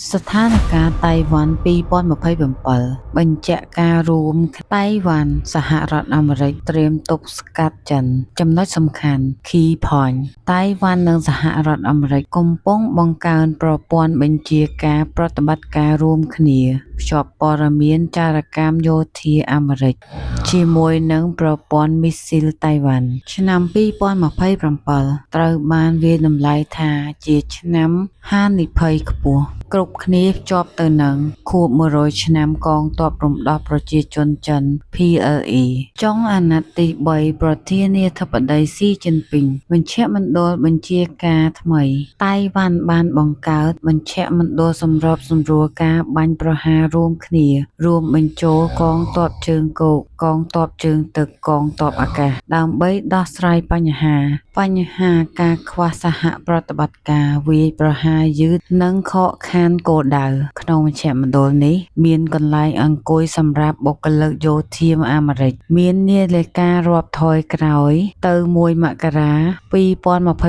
ស្ថានភាពតៃវ៉ាន់2027បញ្ជាក់ការរួមតៃវ៉ាន់សហរដ្ឋអាមេរិកត្រៀមទប់ស្កាត់ចិនចំណុចសំខាន់ Key Point តៃវ៉ាន់និងសហរដ្ឋអាមេរិកកំពុងបង្កើនប្រព័ន្ធបញ្ជាការប្រតិបត្តិការរួមគ្នាភ្ជាប់ព័ត៌មានចារកម្មយោធាអាមេរិកជាមួយនឹងប្រព័ន្ធមីស៊ីលតៃវ៉ាន់ឆ្នាំ2027ត្រូវបានវាយតម្លៃថាជាឆ្នាំហានិភ័យខ្ពស់គ្រប់គ្នាភ្ជាប់ទៅនឹងខួប100ឆ្នាំកងទ័ពរំដោះប្រជាជនចិន PLA ចុងអាណត្តិទី3ប្រធានាធិបតីស៊ីជីនពីងមជ្ឈមណ្ឌលបញ្ជាការថ្មីតៃវ៉ាន់បានបង្កើតមជ្ឈមណ្ឌលសម្របសម្រួលការបាញ់ប្រហាររួមគ្នារួមបញ្ចូលកងទ័ពជើងគោកកងទ័ពជើងទឹកកងទ័ពអាកាសដើម្បីដោះស្រាយបញ្ហាការខ្វះសហប្រតិបត្តិការវាយប្រហារយឺតនិងខកខានគោលដៅក្នុងមជ្ឈមណ្ឌលនេះមានកន្លែងអង្គុយសម្រាប់បុគ្គលិកយោធាអាមេរិកមាននាឡិការាប់ថយក្រោយទៅ1មករា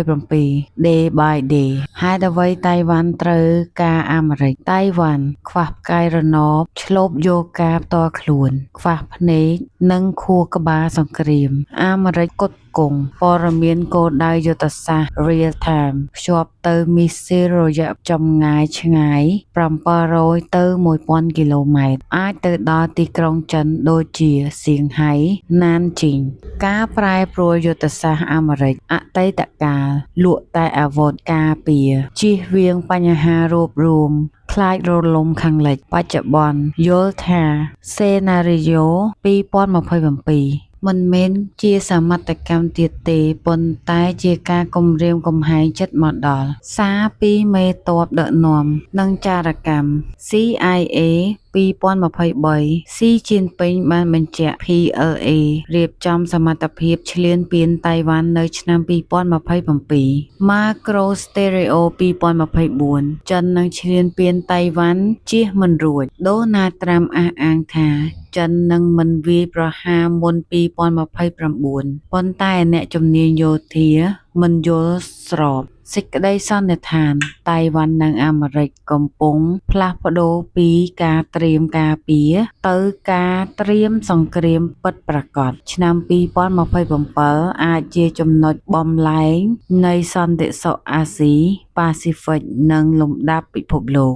2027 Day by Day ហេតុអ្វីតៃវ៉ាន់ត្រូវការអាមេរិកតៃវ៉ាន់ខ្វះផ្កាយរណបឆ្លូបយកការផ្ទាល់ខ្លួនខ្វះភ្នែកនិងខួរក្បាលសង្គ្រាមអាមេរិកគត់គង់ព័ត៌មានគោលដៅយុទ្ធសាស្ត្រ Real Time ភ្ជាប់ទៅមីស៊ីលរយៈចម្ងាយឆ្ងាយ700ទៅ1000គីឡូម៉ែត្រអាចទៅដល់ទីក្រុងចិនដូចជាសៀងហៃណានជីងការប្រែប្រួលយុទ្ធសាស្ត្រអាមេរិកអតីតកាលលក់តែអាវុធការពារជៀសវាងបញ្ហារួបរួមខ្លាចរលំខាងលិចបច្ចុប្បន្នយល់ថាសេណារីយ៉ូ2027មិនមែនជាសមត្ថកម្មទៀតទេប៉ុន្តែជាការគំរាមកំហែងចិត្តមកដល់សារពីមេតបដឹកនាំនិងចារកម្ម CIA 2023ស៊ីជីនពីងបានបញ្ជាក់ PLA រៀបចំសមត្ថភាពឈ្លានពានតៃវ៉ាន់នៅឆ្នាំ2027 Macro Stereo 2024ចិននឹងឈ្លានពានតៃវ៉ាន់ជៀសមិនរួចដូណាល់ត្រាំអះអាងថាចិននឹងមិនវាយប្រហារមុន2029ប៉ុន្តែអ្នកជំនាញយោធាមិនយល់ស្របសេចក្តីសន្និដ្ឋានតៃវ៉ាន់និងអាមេរិកកំពុងផ្លាស់ប្ដូរពីការត្រៀមការពារទៅការត្រៀមសង្គ្រាមពិតប្រាកដឆ្នាំ2027អាចជាចំណុចបំលែងនៃសន្តិសុខអាស៊ីប៉ាស៊ីហ្វិកនិងលំដាប់ពិភពលោក